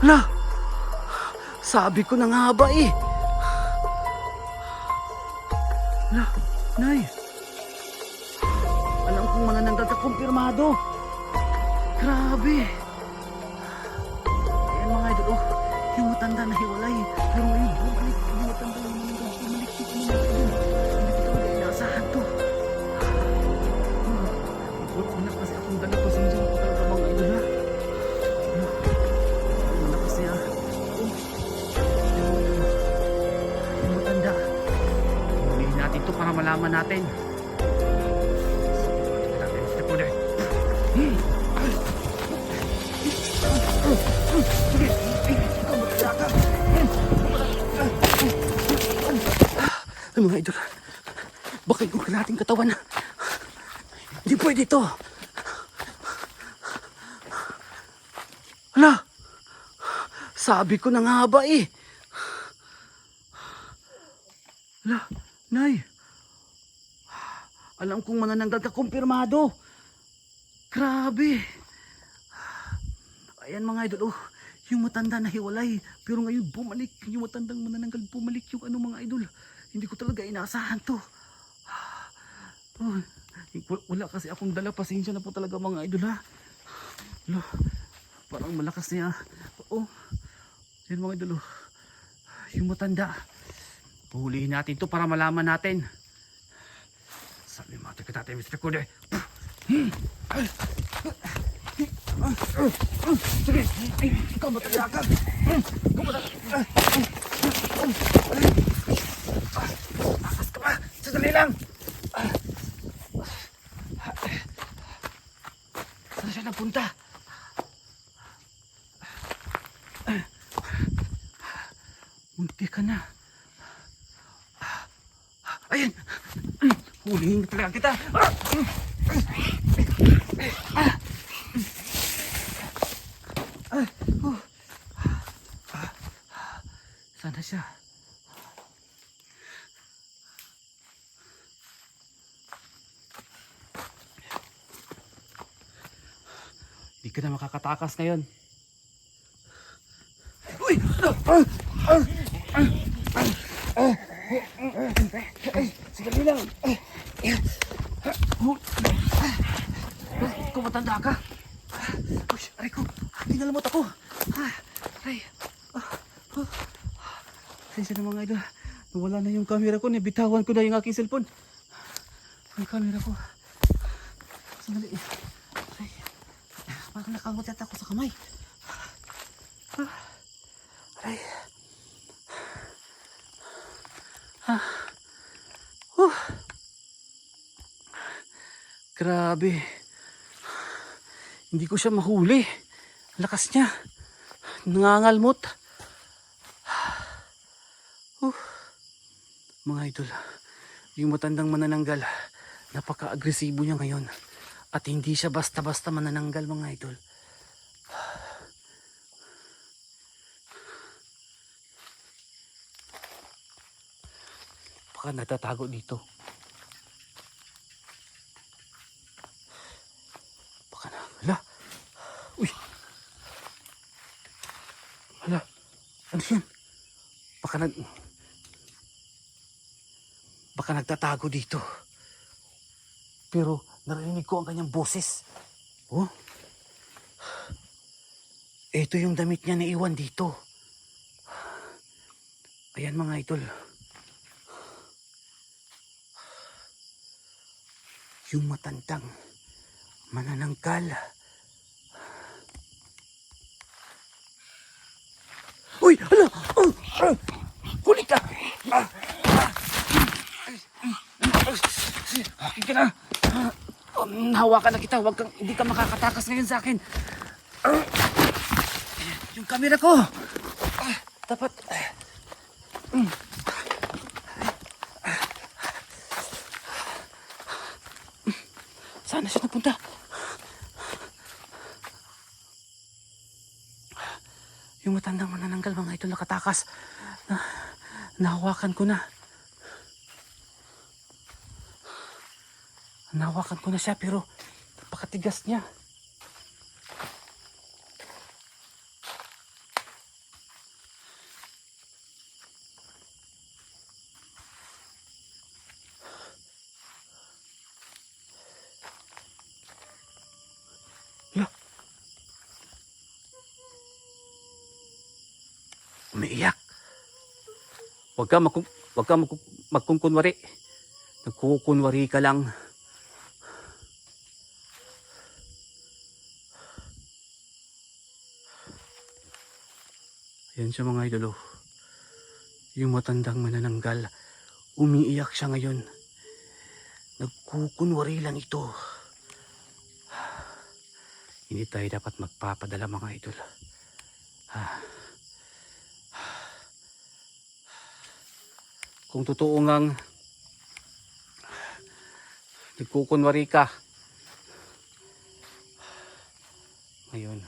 Hala, sabi ko na nga ba eh. Hala, Nay. Alam kong manananggal ka kumpirmado. Grabe. Ayan mga idol, oh, yung matanda na hiwalay. Pero ngayon, bumalik. Yung matanda na manananggal, bumalik yung mga idol. Hindi ko talaga inaasahan to. Wala kasi akong dala. Pasensya na po talaga mga idol ha. Wala kasi ah. Yung matanda. Hulihin natin to para malaman natin. Step on there. Sige, ikaw matanda ka. Ay mga idol, baka yung kalating katawan na. Hindi pwede ito. Hala, sabi ko na nga ba eh. Hala, Nay. Alam kong manananggal ka kumpirmado. Grabe. Ayan mga idol, oh, yung matanda na hiwalay. Pero ngayon bumalik, yung matandang manananggal bumalik yung ano mga idol. Hindi ko talaga inaasahan to. Oh, wala kasi akong dala. Pasensya na po talaga mga idol ha. Hala, parang malakas niya. Oh, yan mga idol, oh, yung matanda. Puhulihin natin to para malaman natin. Sabi mo, teka natin, Mr. Kude. Sige, ikaw matanda ka. Ikaw matanda. Takas ka pa. Sadali lang. Saan siya napunta? Munti ka na. Ayan. Hulihin na talaga kita. Sana siya. Hindi ka na makakatakas ngayon. Uy! Sige lang. Ikaw matanda ka. Uy, aray ko. Pinalamot ako. Aray. Pasensya na mga idol. Nawala na yung camera ko. Nabitawan ko na yung aking cellphone. Yung camera ko. Sandali. Aray. Parang nakamot yata ako sa kamay. Aray. Grabe. Hindi ko siya mahuli. Lakas niya. Nangangalmot. Mga idol, yung matandang manananggal, napaka-agresibo niya ngayon. At hindi siya basta-basta manananggal mga idol. Baka natatago dito. Baka na, hala. Uy. Hala. Ano yan? Baka nagtatago dito. Pero narinig ko ang kanyang boses. Oh. Ito yung damit niya na iwan dito. Ayan mga idol. Yung matandang manananggal. Uy! Hala! Huli ka! Akin ka na! Hawakan na kita. Hindi ka makakatakas ngayon sa akin. Yung camera ko! Dapat... Saan na siya napunta? Yung matandang manananggal mga ito nakatakas. Nahawakan ko na. Nahawakan ko na siya pero napakatigas niya. umiiyak. Huwag ka magkukunwari. Nagkukunwari ka lang. Ayan siya mga idol. Yung matandang manananggal. Umiiyak siya ngayon. Nagkukunwari lang ito. Hindi tayo dapat magpapadala mga idol. Kung totoo ngang nagkukunwari ka ngayon,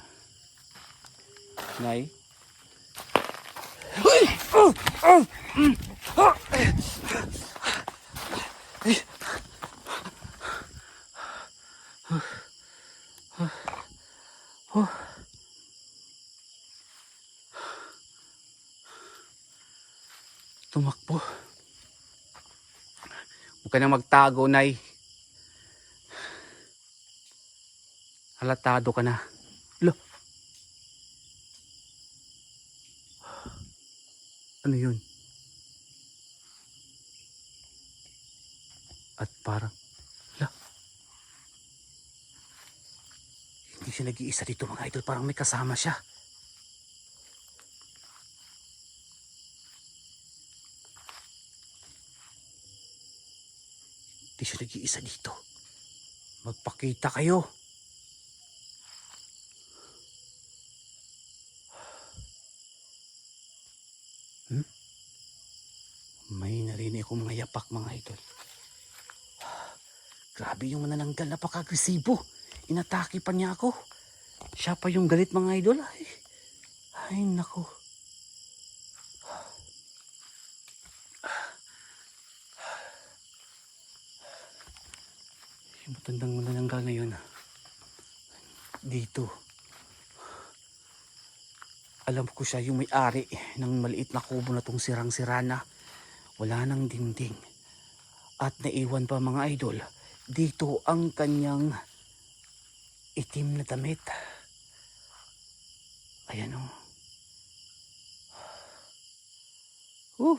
Nay, tumakbo. Huwag ka na magtago, Nay. Halatado ka na. Lo. Ano yun? At parang, la. Hindi siya nag-iisa dito mga idol. Parang may kasama siya. Hindi siya nag-iisa dito. Magpakita kayo. May narinig akong mga yapak mga idol. Grabe yung manananggal, napaka-agresibo. Inatake pa niya ako. Siya pa yung galit mga idol. Ay nako. Yung matandang manananggal ngayon. Dito. Alam ko siya yung may-ari ng maliit na kubo na tong sirang-sira na. Wala nang dingding. At naiwan pa mga idol, dito ang kanyang itim na damit. Ayan o.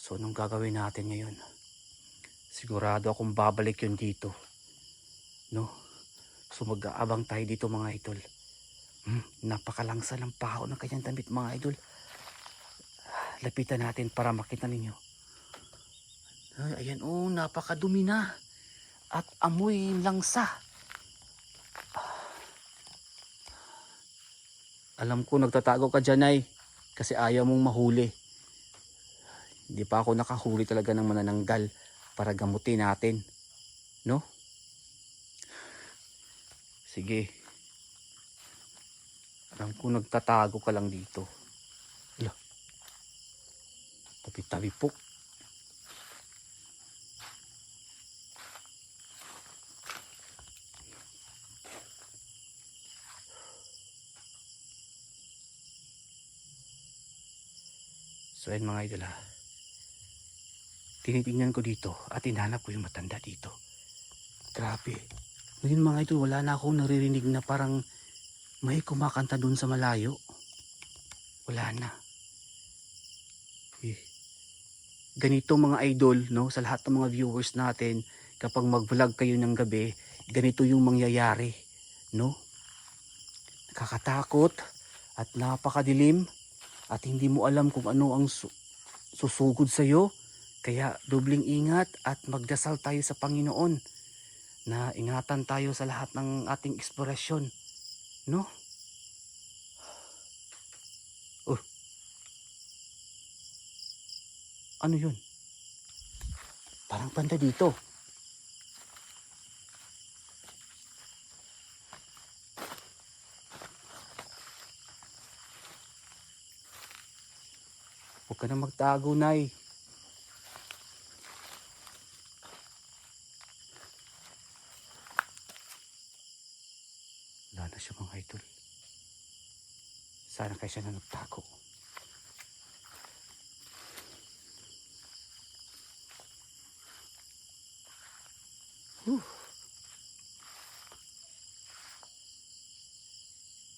So anong gagawin natin ngayon? Sigurado akong babalik yun dito. No? So mag-aabang tayo dito mga idol. Napakalangsa ng pahaw ng kanyang damit mga idol. Lapitan natin para makita ninyo. Ay, ayan napakadumi na. At amoy langsa. Alam ko nagtatago ka dyan ay. Kasi ayaw mong mahuli. Hindi pa ako nakahuli talaga ng manananggal para gamutin natin. No? Sige. Alam ko nagtatago ka lang dito. Tabi-tabi po. So ayun mga idol tinitingnan ko dito at hinahanap ko yung matanda dito. Grabe. Ngayon mga idol wala na akong naririnig na parang may kumakanta dun sa malayo. Wala na. Ganito mga idol, no, sa lahat ng mga viewers natin, kapag mag-vlog kayo ng gabi, ganito yung mangyayari, no? Nakakatakot at napakadilim at hindi mo alam kung ano ang susugod sa iyo. Kaya dobling ingat at magdasal tayo sa Panginoon na ingatan tayo sa lahat ng ating eksplorasyon, no? Ano yun? Parang banda dito. Huwag ka na magtago, Nay. Wala na siya mga idol. Sana kaya siya na nagtago.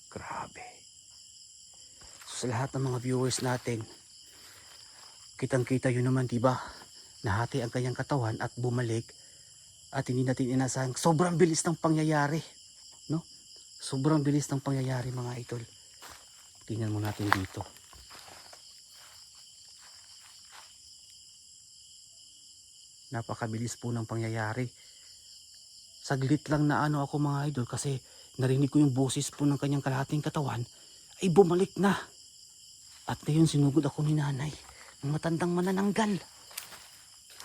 Grabe. sa lahat ng mga viewers natin, kitang-kita yun naman, diba? Nahati ang kanyang katawan at bumalik at hindi natin inasahang sobrang bilis ng pangyayari, no? Sobrang bilis ng pangyayari, mga idol. Tingnan mo natin dito. Napakabilis po ng pangyayari. Saglit lang na ano ako, mga idol, kasi narinig ko yung boses po ng kanyang kalahating katawan ay bumalik na. At ngayon sinugod ako ni nanay ng matandang manananggal.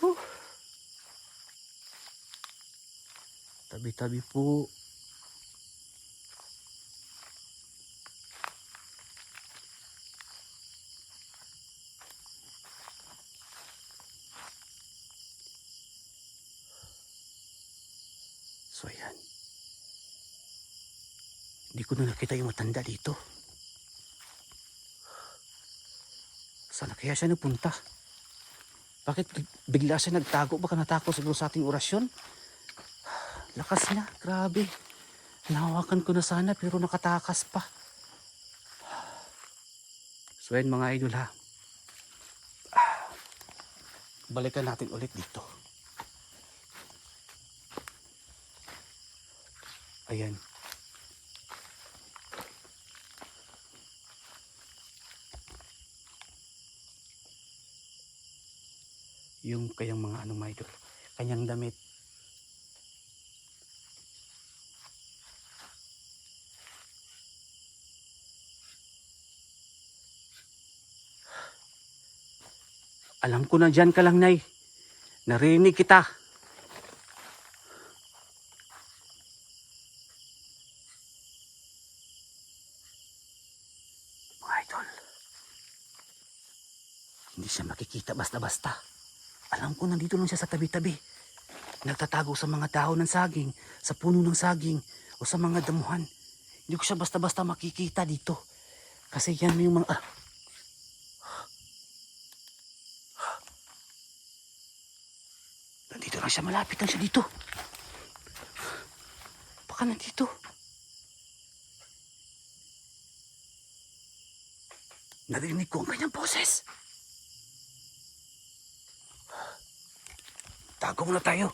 Huh. Tabi-tabi po. So ayan. Hindi ko na nakita yung matanda dito. Saan kaya siya nagpunta? Bakit bigla siya nagtago? Baka natakot siguro sa ating orasyon? Lakas niya, grabe. Nahawakan ko na sana pero nakatakas pa. So ayan, mga idol, ha. Balikan natin ulit dito. Ayan. Yung kayang mga ano, mga idol, kanyang damit. Alam ko na dyan ka lang, Nay. Narinig kita. Mga idol, hindi siya makikita basta-basta. Alam ko nandito lang siya sa tabi-tabi. Nagtatago sa mga dahon ng saging, sa puno ng saging, o sa mga damuhan. Hindi ko siya basta-basta makikita dito. Kasi yan yung mga... Nandito lang siya, malapit lang siya dito. Baka nandito. Narinig ko ang kanyang boses. Tago muna tayo.